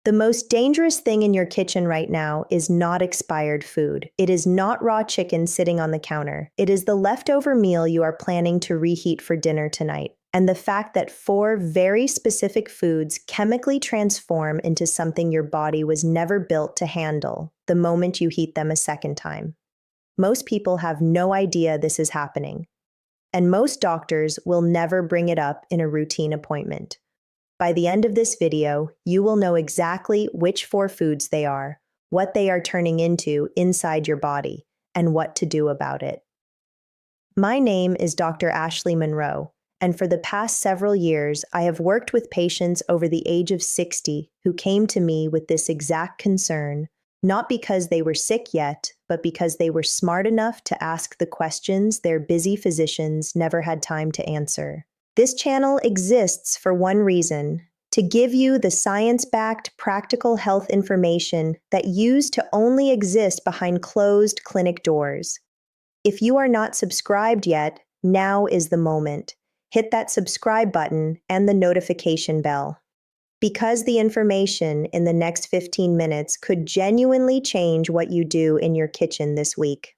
The most dangerous thing in your kitchen right now is not expired food. It is not raw chicken sitting on the counter. It is the leftover meal you are planning to reheat for dinner tonight. And the fact that 4 very specific foods chemically transform into something your body was never built to handle the moment you heat them a second time. Most people have no idea this is happening. And most doctors will never bring it up in a routine appointment. By the end of this video, you will know exactly which 4 foods they are, what they are turning into inside your body, and what to do about it. My name is Dr. Ashley Monroe, and for the past several years, I have worked with patients over the age of 60 who came to me with this exact concern, not because they were sick yet, but because they were smart enough to ask the questions their busy physicians never had time to answer. This channel exists for one reason: to give you the science-backed, practical health information that used to only exist behind closed clinic doors. If you are not subscribed yet, now is the moment. Hit that subscribe button and the notification bell, because the information in the next 15 minutes could genuinely change what you do in your kitchen this week.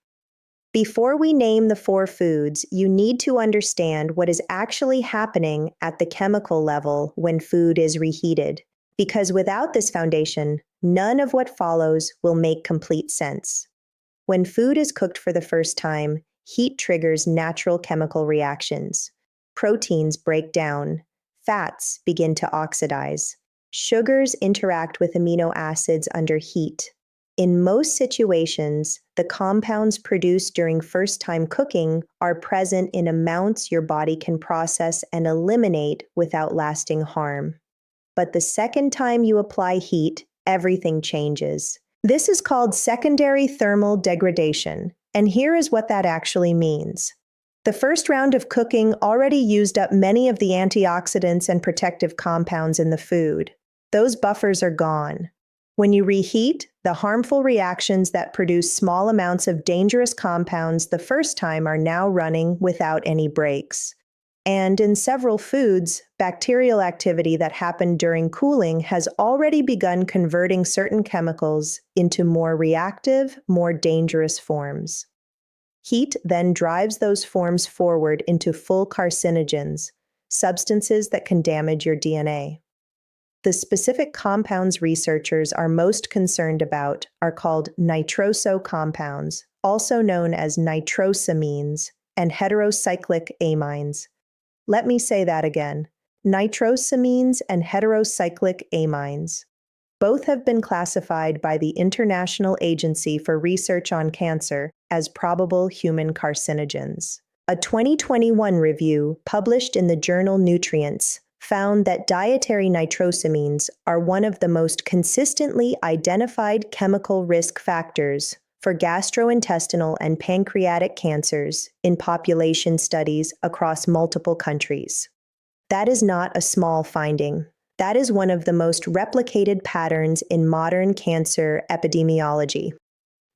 Before we name the 4 foods, you need to understand what is actually happening at the chemical level when food is reheated, because without this foundation, none of what follows will make complete sense. When food is cooked for the first time, heat triggers natural chemical reactions. Proteins break down, fats begin to oxidize, sugars interact with amino acids under heat. In most situations, the compounds produced during first-time cooking are present in amounts your body can process and eliminate without lasting harm. But the second time you apply heat, everything changes. This is called secondary thermal degradation, and here is what that actually means. The first round of cooking already used up many of the antioxidants and protective compounds in the food. Those buffers are gone. When you reheat, the harmful reactions that produce small amounts of dangerous compounds the first time are now running without any breaks. And in several foods, bacterial activity that happened during cooling has already begun converting certain chemicals into more reactive, more dangerous forms. Heat then drives those forms forward into full carcinogens, substances that can damage your DNA. The specific compounds researchers are most concerned about are called nitroso compounds, also known as nitrosamines, and heterocyclic amines. Let me say that again: nitrosamines and heterocyclic amines. Both have been classified by the International Agency for Research on Cancer as probable human carcinogens. A 2021 review published in the journal Nutrients found that dietary nitrosamines are one of the most consistently identified chemical risk factors for gastrointestinal and pancreatic cancers in population studies across multiple countries. That is not a small finding. That is one of the most replicated patterns in modern cancer epidemiology.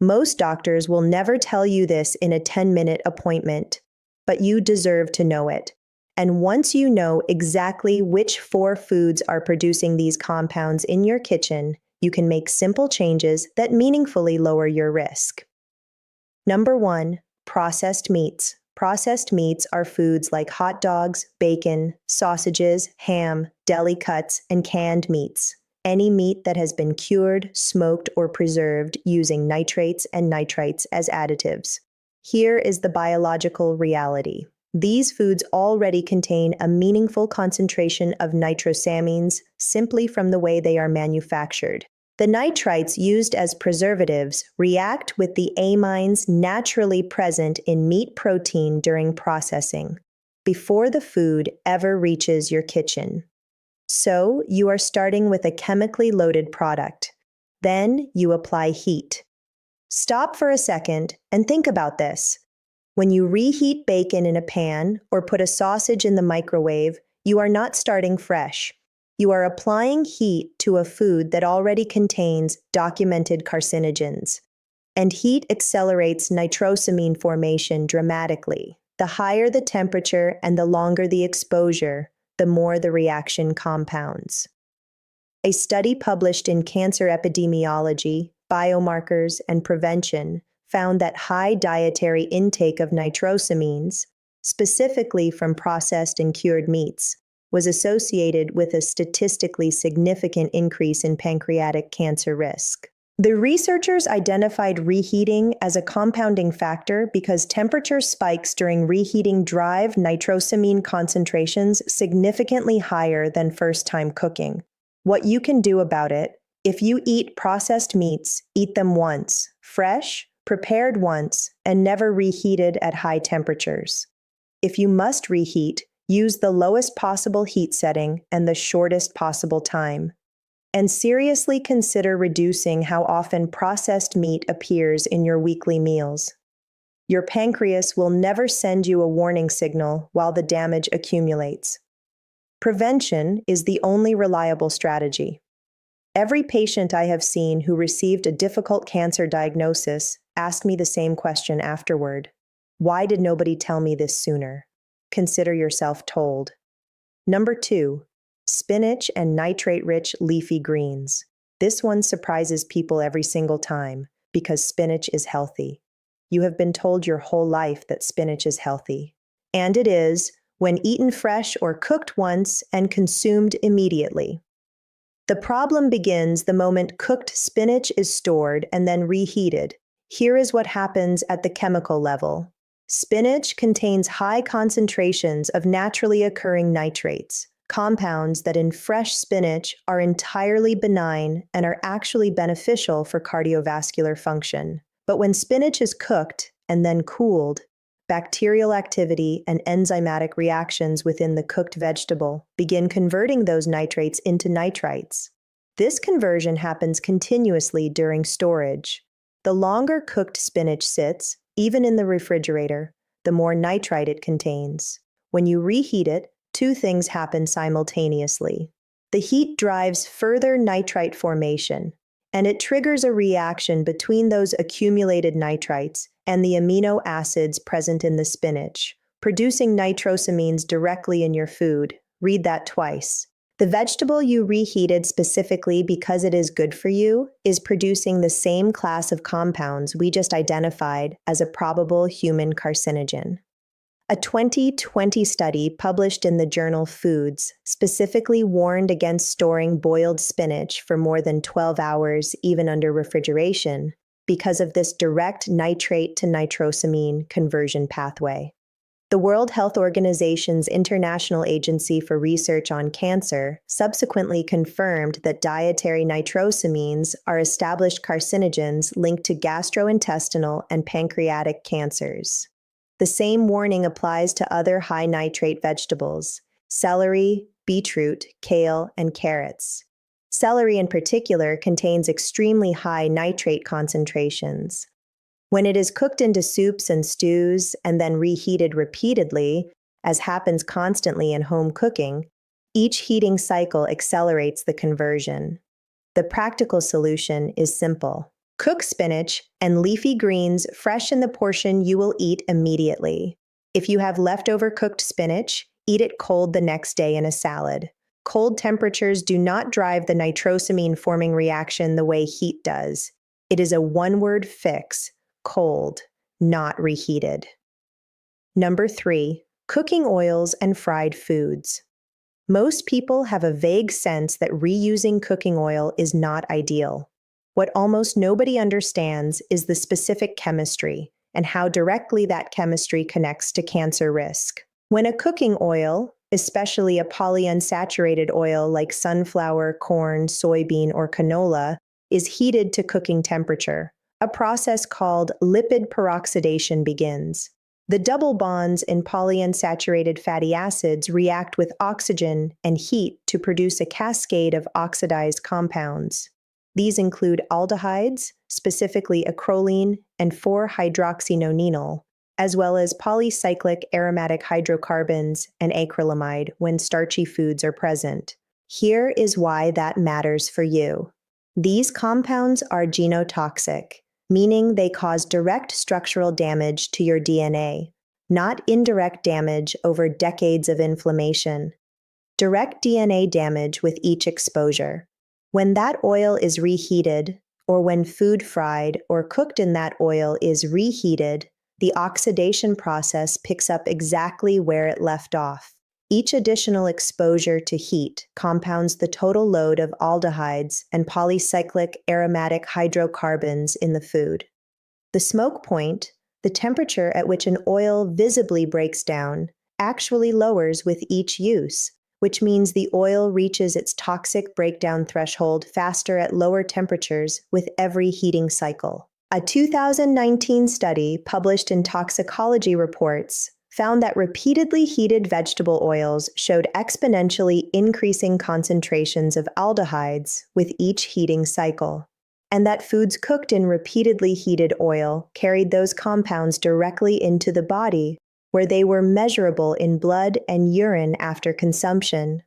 Most doctors will never tell you this in a 10-minute appointment, but you deserve to know it. And once you know exactly which 4 foods are producing these compounds in your kitchen, you can make simple changes that meaningfully lower your risk. Number 1, processed meats. Processed meats are foods like hot dogs, bacon, sausages, ham, deli cuts, and canned meats. Any meat that has been cured, smoked, or preserved using nitrates and nitrites as additives. Here is the biological reality. These foods already contain a meaningful concentration of nitrosamines simply from the way they are manufactured. The nitrites used as preservatives react with the amines naturally present in meat protein during processing, before the food ever reaches your kitchen. So, you are starting with a chemically loaded product. Then you apply heat. Stop for a second and think about this. When you reheat bacon in a pan or put a sausage in the microwave, you are not starting fresh. You are applying heat to a food that already contains documented carcinogens. And heat accelerates nitrosamine formation dramatically. The higher the temperature and the longer the exposure, the more the reaction compounds. A study published in Cancer Epidemiology, Biomarkers, and Prevention found that high dietary intake of nitrosamines, specifically from processed and cured meats, was associated with a statistically significant increase in pancreatic cancer risk. The researchers identified reheating as a compounding factor because temperature spikes during reheating drive nitrosamine concentrations significantly higher than first-time cooking. What you can do about it: if you eat processed meats, eat them once, fresh, prepared once, and never reheated at high temperatures. If you must reheat, use the lowest possible heat setting and the shortest possible time. And seriously consider reducing how often processed meat appears in your weekly meals. Your pancreas will never send you a warning signal while the damage accumulates. Prevention is the only reliable strategy. Every patient I have seen who received a difficult cancer diagnosis asked me the same question afterward. Why did nobody tell me this sooner? Consider yourself told. Number 2. Spinach and nitrate-rich leafy greens. This one surprises people every single time because spinach is healthy. You have been told your whole life that spinach is healthy. And it is, when eaten fresh or cooked once and consumed immediately. The problem begins the moment cooked spinach is stored and then reheated. Here is what happens at the chemical level. Spinach contains high concentrations of naturally occurring nitrates, compounds that in fresh spinach are entirely benign and are actually beneficial for cardiovascular function. But when spinach is cooked and then cooled, bacterial activity and enzymatic reactions within the cooked vegetable begin converting those nitrates into nitrites. This conversion happens continuously during storage. The longer cooked spinach sits, even in the refrigerator, the more nitrite it contains. When you reheat it, two things happen simultaneously. The heat drives further nitrite formation, and it triggers a reaction between those accumulated nitrites and the amino acids present in the spinach, producing nitrosamines directly in your food. Read that twice. The vegetable you reheated specifically because it is good for you is producing the same class of compounds we just identified as a probable human carcinogen. A 2020 study published in the journal Foods specifically warned against storing boiled spinach for more than 12 hours even under refrigeration because of this direct nitrate to nitrosamine conversion pathway. The World Health Organization's International Agency for Research on Cancer subsequently confirmed that dietary nitrosamines are established carcinogens linked to gastrointestinal and pancreatic cancers. The same warning applies to other high nitrate vegetables: celery, beetroot, kale, and carrots. Celery in particular contains extremely high nitrate concentrations. When it is cooked into soups and stews and then reheated repeatedly, as happens constantly in home cooking, each heating cycle accelerates the conversion. The practical solution is simple. Cook spinach and leafy greens fresh in the portion you will eat immediately. If you have leftover cooked spinach, eat it cold the next day in a salad. Cold temperatures do not drive the nitrosamine forming reaction the way heat does. It is a one-word fix: cold, not reheated. Number 3, cooking oils and fried foods. Most people have a vague sense that reusing cooking oil is not ideal. What almost nobody understands is the specific chemistry and how directly that chemistry connects to cancer risk. When a cooking oil, especially a polyunsaturated oil like sunflower, corn, soybean, or canola, is heated to cooking temperature, a process called lipid peroxidation begins. The double bonds in polyunsaturated fatty acids react with oxygen and heat to produce a cascade of oxidized compounds. These include aldehydes, specifically acrolein and 4-hydroxynonenal, as well as polycyclic aromatic hydrocarbons and acrylamide when starchy foods are present. Here is why that matters for you. These compounds are genotoxic, meaning they cause direct structural damage to your DNA, not indirect damage over decades of inflammation. Direct DNA damage with each exposure. When that oil is reheated, or when food fried or cooked in that oil is reheated, the oxidation process picks up exactly where it left off. Each additional exposure to heat compounds the total load of aldehydes and polycyclic aromatic hydrocarbons in the food. The smoke point, the temperature at which an oil visibly breaks down, actually lowers with each use, which means the oil reaches its toxic breakdown threshold faster at lower temperatures with every heating cycle. A 2019 study published in Toxicology Reports found that repeatedly heated vegetable oils showed exponentially increasing concentrations of aldehydes with each heating cycle, and that foods cooked in repeatedly heated oil carried those compounds directly into the body, where they were measurable in blood and urine after consumption.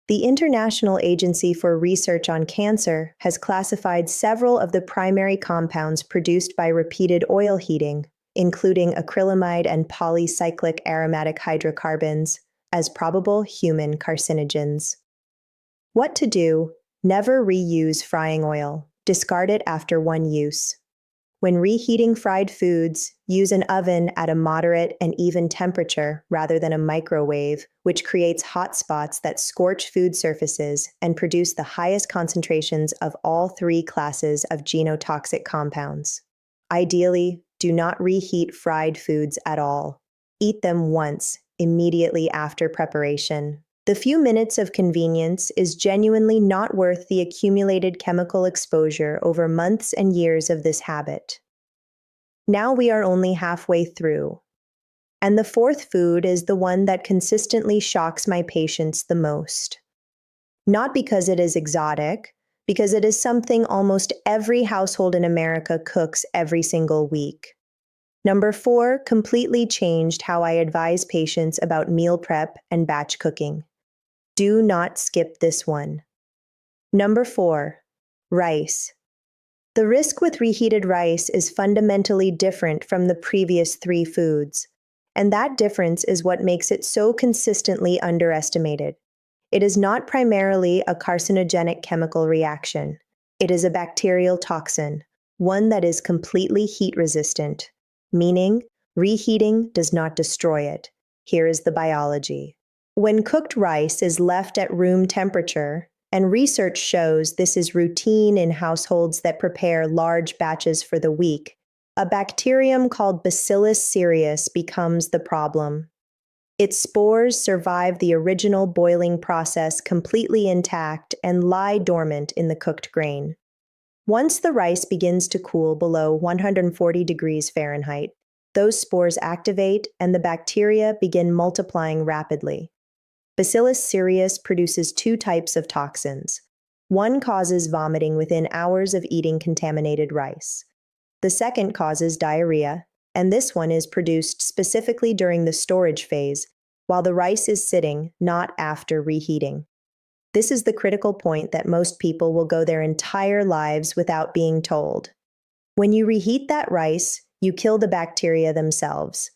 The International Agency for Research on Cancer has classified several of the primary compounds produced by repeated oil heating, including acrylamide and polycyclic aromatic hydrocarbons, as probable human carcinogens. What to do? Never reuse frying oil. Discard it after one use. When reheating fried foods, use an oven at a moderate and even temperature rather than a microwave, which creates hot spots that scorch food surfaces and produce the highest concentrations of all three classes of genotoxic compounds. Ideally, do not reheat fried foods at all. Eat them once, immediately after preparation. The few minutes of convenience is genuinely not worth the accumulated chemical exposure over months and years of this habit. Now we are only halfway through. And the fourth food is the one that consistently shocks my patients the most. Not because it is exotic, because it is something almost every household in America cooks every single week. Number 4 completely changed how I advise patients about meal prep and batch cooking. Do not skip this one. Number 4, rice. The risk with reheated rice is fundamentally different from the previous 3 foods, and that difference is what makes it so consistently underestimated. It is not primarily a carcinogenic chemical reaction. It is a bacterial toxin, one that is completely heat resistant, meaning reheating does not destroy it. Here is the biology. When cooked rice is left at room temperature, and research shows this is routine in households that prepare large batches for the week, a bacterium called Bacillus cereus becomes the problem. Its spores survive the original boiling process completely intact and lie dormant in the cooked grain. Once the rice begins to cool below 140 degrees Fahrenheit, those spores activate and the bacteria begin multiplying rapidly. Bacillus cereus produces 2 types of toxins. One causes vomiting within hours of eating contaminated rice. The second causes diarrhea, and this one is produced specifically during the storage phase, while the rice is sitting, not after reheating. This is the critical point that most people will go their entire lives without being told. When you reheat that rice, you kill the bacteria themselves,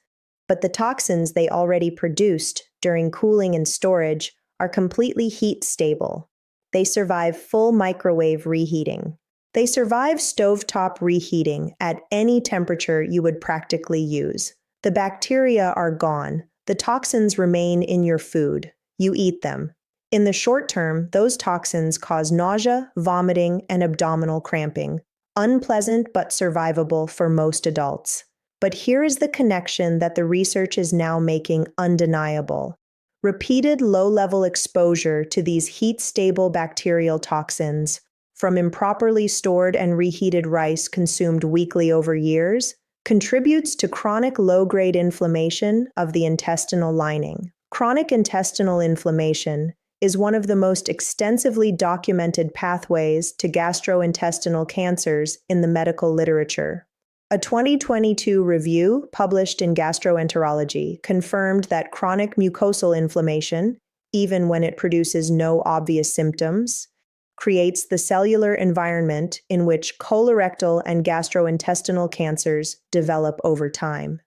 but the toxins they already produced during cooling and storage are completely heat stable. They survive full microwave reheating. They survive stovetop reheating at any temperature you would practically use. The bacteria are gone. The toxins remain in your food. You eat them. In the short term, those toxins cause nausea, vomiting, and abdominal cramping. Unpleasant but survivable for most adults. But here is the connection that the research is now making undeniable. Repeated low-level exposure to these heat-stable bacterial toxins from improperly stored and reheated rice consumed weekly over years contributes to chronic low-grade inflammation of the intestinal lining. Chronic intestinal inflammation is one of the most extensively documented pathways to gastrointestinal cancers in the medical literature. A 2022 review published in Gastroenterology confirmed that chronic mucosal inflammation, even when it produces no obvious symptoms, creates the cellular environment in which colorectal and gastrointestinal cancers develop over time.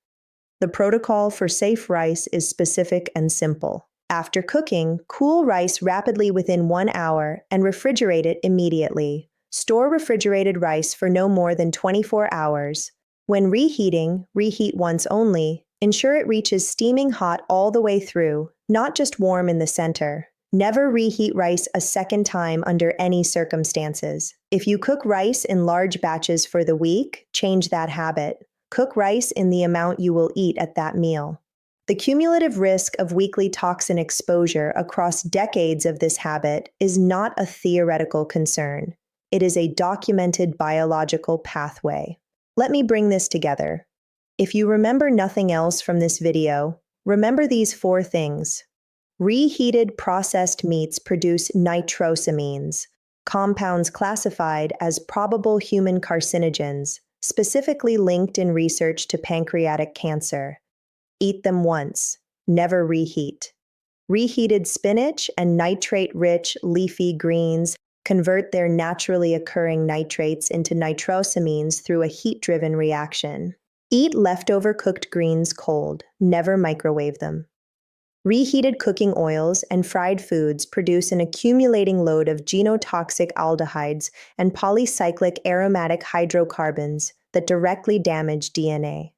The protocol for safe rice is specific and simple. After cooking, cool rice rapidly within 1 hour and refrigerate it immediately. Store refrigerated rice for no more than 24 hours. When reheating, reheat once only. Ensure it reaches steaming hot all the way through, not just warm in the center. Never reheat rice a second time under any circumstances. If you cook rice in large batches for the week, change that habit. Cook rice in the amount you will eat at that meal. The cumulative risk of weekly toxin exposure across decades of this habit is not a theoretical concern. It is a documented biological pathway. Let me bring this together. If you remember nothing else from this video, remember these 4 things. Reheated processed meats produce nitrosamines, compounds classified as probable human carcinogens, specifically linked in research to pancreatic cancer. Eat them once, never reheat. Reheated spinach and nitrate-rich leafy greens convert their naturally occurring nitrates into nitrosamines through a heat-driven reaction. Eat leftover cooked greens cold, never microwave them. Reheated cooking oils and fried foods produce an accumulating load of genotoxic aldehydes and polycyclic aromatic hydrocarbons that directly damage DNA.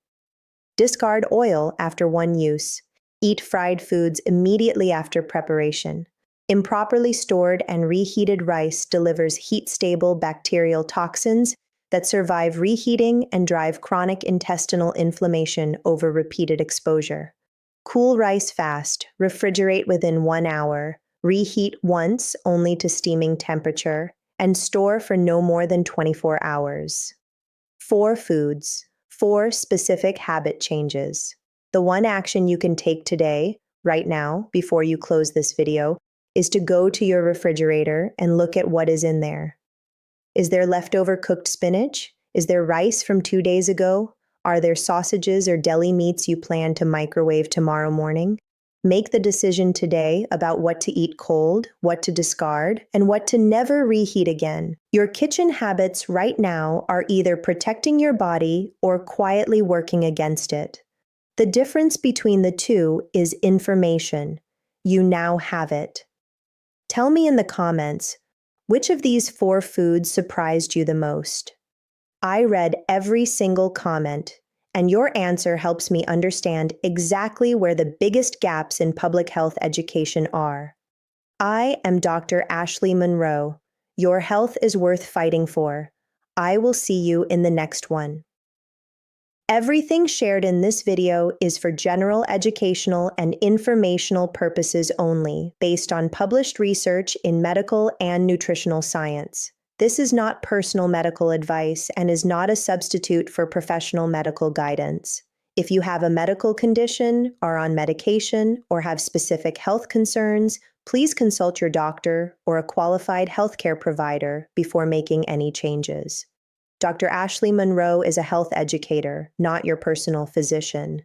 Discard oil after one use. Eat fried foods immediately after preparation. Improperly stored and reheated rice delivers heat-stable bacterial toxins that survive reheating and drive chronic intestinal inflammation over repeated exposure. Cool rice fast, refrigerate within 1 hour, reheat once only to steaming temperature, and store for no more than 24 hours. 4 foods, 4 specific habit changes. The one action you can take today, right now, before you close this video, is to go to your refrigerator and look at what is in there. Is there leftover cooked spinach? Is there rice from 2 days ago? Are there sausages or deli meats you plan to microwave tomorrow morning? Make the decision today about what to eat cold, what to discard, and what to never reheat again. Your kitchen habits right now are either protecting your body or quietly working against it. The difference between the two is information. You now have it. Tell me in the comments, which of these 4 foods surprised you the most? I read every single comment, and your answer helps me understand exactly where the biggest gaps in public health education are. I am Dr. Ashley Monroe. Your health is worth fighting for. I will see you in the next one. Everything shared in this video is for general educational and informational purposes only, based on published research in medical and nutritional science. This is not personal medical advice and is not a substitute for professional medical guidance. If you have a medical condition, are on medication, or have specific health concerns, please consult your doctor or a qualified healthcare provider before making any changes. Dr. Ashley Monroe is a health educator, not your personal physician.